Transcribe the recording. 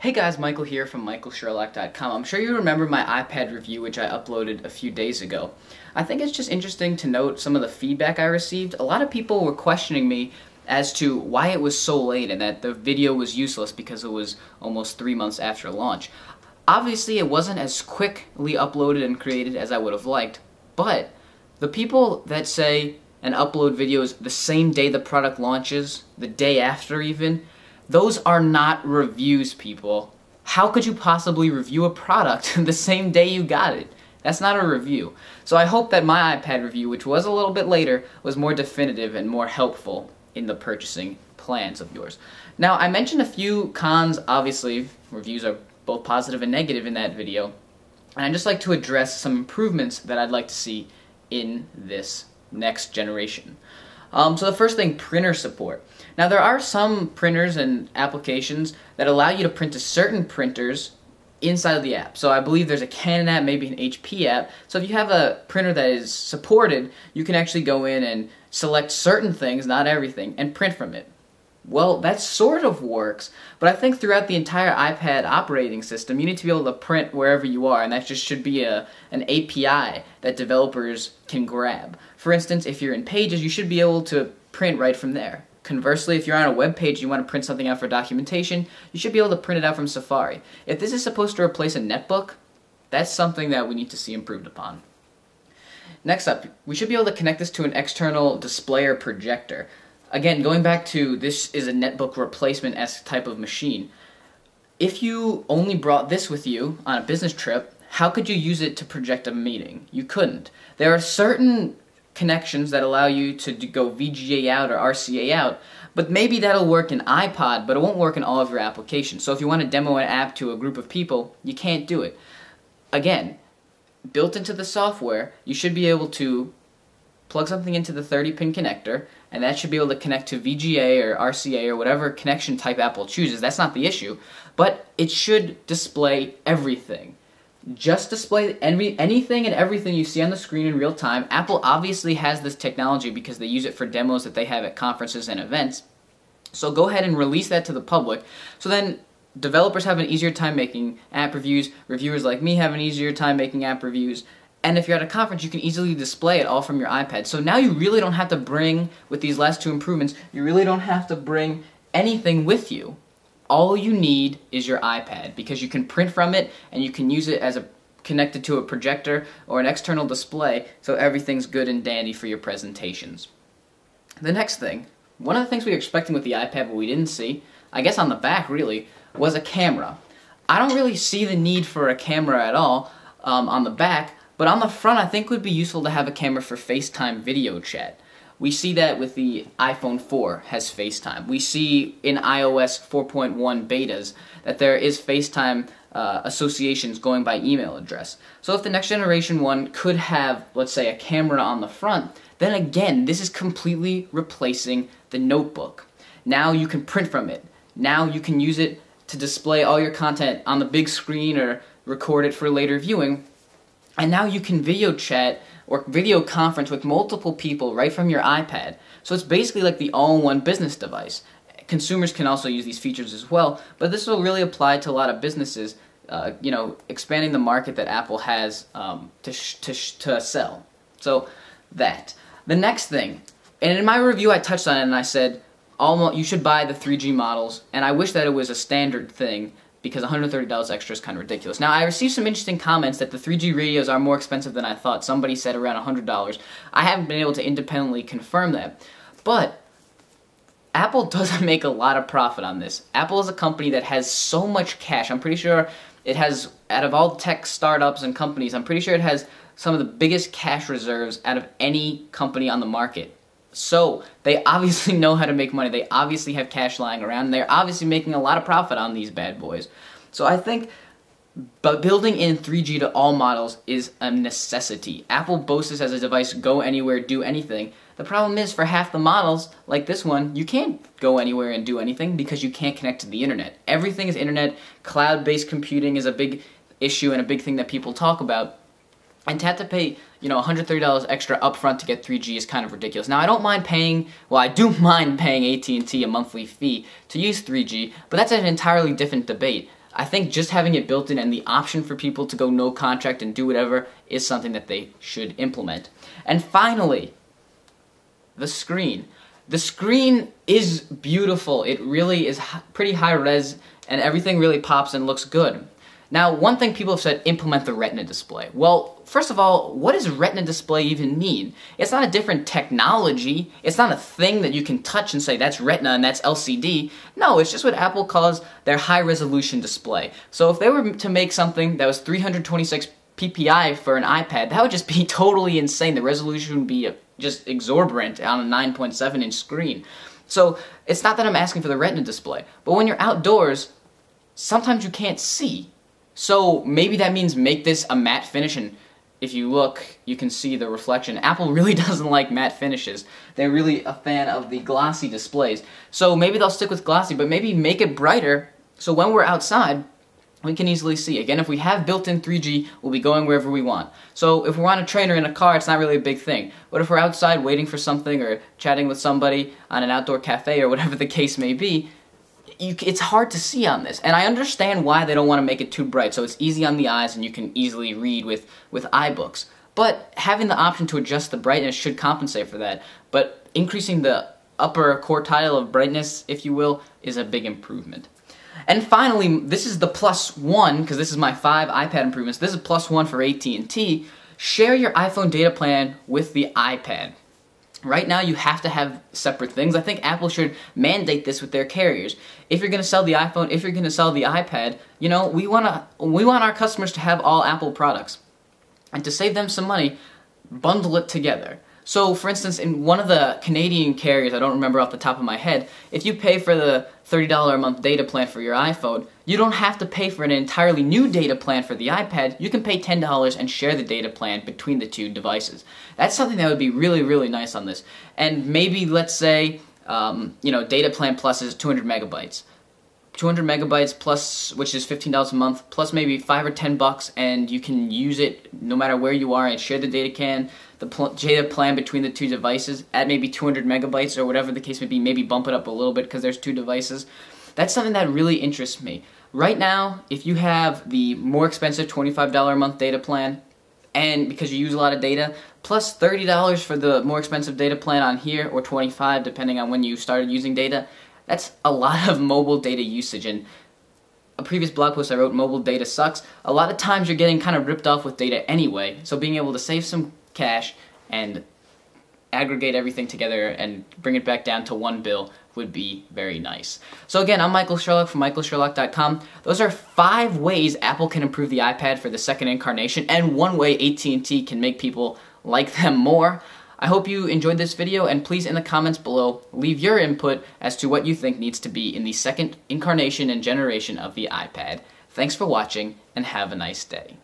Hey guys, Michael here from michaelsherlock.com. I'm sure you remember my iPad review which I uploaded a few days ago. I think it's just interesting to note some of the feedback I received. A lot of people were questioning me as to why it was so late and that the video was useless because it was almost 3 months after launch. Obviously it wasn't as quickly uploaded and created as I would have liked, but the people that say and upload videos the same day the product launches, the day after even, those are not reviews, people. How could you possibly review a product the same day you got it? That's not a review. So I hope that my iPad review, which was a little bit later, was more definitive and more helpful in the purchasing plans of yours. Now, I mentioned a few cons. Obviously, reviews are both positive and negative in that video. And I'd just like to address some improvements that I'd like to see in this next generation. So the first thing, printer support. Now there are some printers and applications that allow you to print to certain printers inside of the app. So I believe there's a Canon app, maybe an HP app. So if you have a printer that is supported, you can actually go in and select certain things, not everything, and print from it. Well, that sort of works, but I think throughout the entire iPad operating system, you need to be able to print wherever you are, and that just should be an API that developers can grab. For instance, if you're in Pages, you should be able to print right from there. Conversely, if you're on a web page and you want to print something out for documentation, you should be able to print it out from Safari. If this is supposed to replace a netbook, that's something that we need to see improved upon. Next up, we should be able to connect this to an external display or projector. Again, going back to this is a netbook replacement-esque type of machine. If you only brought this with you on a business trip, how could you use it to project a meeting? You couldn't. There are certain connections that allow you to go VGA out or RCA out, but maybe that'll work in iPod, but it won't work in all of your applications. So if you want to demo an app to a group of people, you can't do it. Again, built into the software, you should be able to plug something into the 30-pin connector, and that should be able to connect to VGA or RCA or whatever connection type Apple chooses. That's not the issue, but it should display everything. Just display anything and everything you see on the screen in real time. Apple obviously has this technology because they use it for demos that they have at conferences and events. So go ahead and release that to the public. So then developers have an easier time making app reviews, reviewers like me have an easier time making app reviews, and if you're at a conference, you can easily display it all from your iPad. So now you really don't have to bring, with these last two improvements, you really don't have to bring anything with you. All you need is your iPad, because you can print from it and you can use it as connected to a projector or an external display, so everything's good and dandy for your presentations. The next thing, one of the things we were expecting with the iPad but we didn't see, I guess on the back really, was a camera. I don't really see the need for a camera at all on the back, but on the front I think it would be useful to have a camera for FaceTime video chat. We see that with the iPhone 4 has FaceTime. We see in iOS 4.1 betas that there is FaceTime associations going by email address. So if the next generation one could have, let's say, a camera on the front, then again, this is completely replacing the notebook. Now you can print from it. Now you can use it to display all your content on the big screen or record it for later viewing. And now you can video chat or video conference with multiple people right from your iPad. So it's basically like the all-in-one business device. Consumers can also use these features as well, but this will really apply to a lot of businesses, expanding the market that Apple has to sell. So that. The next thing, and in my review I touched on it and I said, you should buy the 3G models, and I wish that it was a standard thing, because $130 extra is kind of ridiculous. Now, I received some interesting comments that the 3G radios are more expensive than I thought. Somebody said around $100. I haven't been able to independently confirm that. But Apple doesn't make a lot of profit on this. Apple is a company that has so much cash. I'm pretty sure it has, out of all tech startups and companies, I'm pretty sure it has some of the biggest cash reserves out of any company on the market. So, they obviously know how to make money, they obviously have cash lying around, and they're obviously making a lot of profit on these bad boys. So I think building in 3G to all models is a necessity. Apple boasts this as a device, go anywhere, do anything. The problem is, for half the models, like this one, you can't go anywhere and do anything because you can't connect to the internet. Everything is internet, cloud-based computing is a big issue and a big thing that people talk about. And to have to pay, $130 extra upfront to get 3G is kind of ridiculous. Now, I don't mind paying, well, I do mind paying AT&T a monthly fee to use 3G, but that's an entirely different debate. I think just having it built in and the option for people to go no contract and do whatever is something that they should implement. And finally, the screen. The screen is beautiful. It really is pretty high res, and everything really pops and looks good. Now, one thing people have said, implement the Retina display. Well, first of all, what does Retina display even mean? It's not a different technology. It's not a thing that you can touch and say, that's Retina and that's LCD. No, it's just what Apple calls their high-resolution display. So if they were to make something that was 326 ppi for an iPad, that would just be totally insane. The resolution would be just exorbitant on a 9.7-inch screen. So it's not that I'm asking for the Retina display, but when you're outdoors, sometimes you can't see. So maybe that means make this a matte finish, and if you look, you can see the reflection. Apple really doesn't like matte finishes. They're really a fan of the glossy displays. So maybe they'll stick with glossy, but maybe make it brighter so when we're outside, we can easily see. Again, if we have built-in 3G, we'll be going wherever we want. So if we're on a train or in a car, it's not really a big thing. But if we're outside waiting for something or chatting with somebody on an outdoor cafe or whatever the case may be, it's hard to see on this. And I understand why they don't want to make it too bright, so it's easy on the eyes and you can easily read with iBooks. But having the option to adjust the brightness should compensate for that. But increasing the upper quartile of brightness, if you will, is a big improvement. And finally, this is the +1, because this is my 5 iPad improvements. This is +1 for AT&T. Share your iPhone data plan with the iPad. Right now, you have to have separate things. I think Apple should mandate this with their carriers. If you're going to sell the iPhone, if you're going to sell the iPad, you know, we want our customers to have all Apple products. And to save them some money, bundle it together. So, for instance, in one of the Canadian carriers, I don't remember off the top of my head, if you pay for the $30 a month data plan for your iPhone, you don't have to pay for an entirely new data plan for the iPad. You can pay $10 and share the data plan between the two devices. That's something that would be really, really nice on this. And maybe, let's say, data plan plus is 200 megabytes. 200 megabytes plus, which is $15 a month, plus maybe $5 or $10, and you can use it no matter where you are and share the data plan between the two devices at maybe 200 megabytes or whatever the case may be. Maybe bump it up a little bit because there's two devices. That's something that really interests me. Right now, if you have the more expensive $25 a month data plan, and because you use a lot of data, plus $30 for the more expensive data plan on here, or $25 depending on when you started using data, that's a lot of mobile data usage. And a previous blog post I wrote, mobile data sucks. A lot of times you're getting kind of ripped off with data anyway, so being able to save some cash and aggregate everything together and bring it back down to one bill would be very nice. So again, I'm Michael Sherlock from michaelsherlock.com. Those are 5 ways Apple can improve the iPad for the second incarnation, and 1 way AT&T can make people like them more. I hope you enjoyed this video, and please in the comments below leave your input as to what you think needs to be in the second incarnation and generation of the iPad. Thanks for watching, and have a nice day.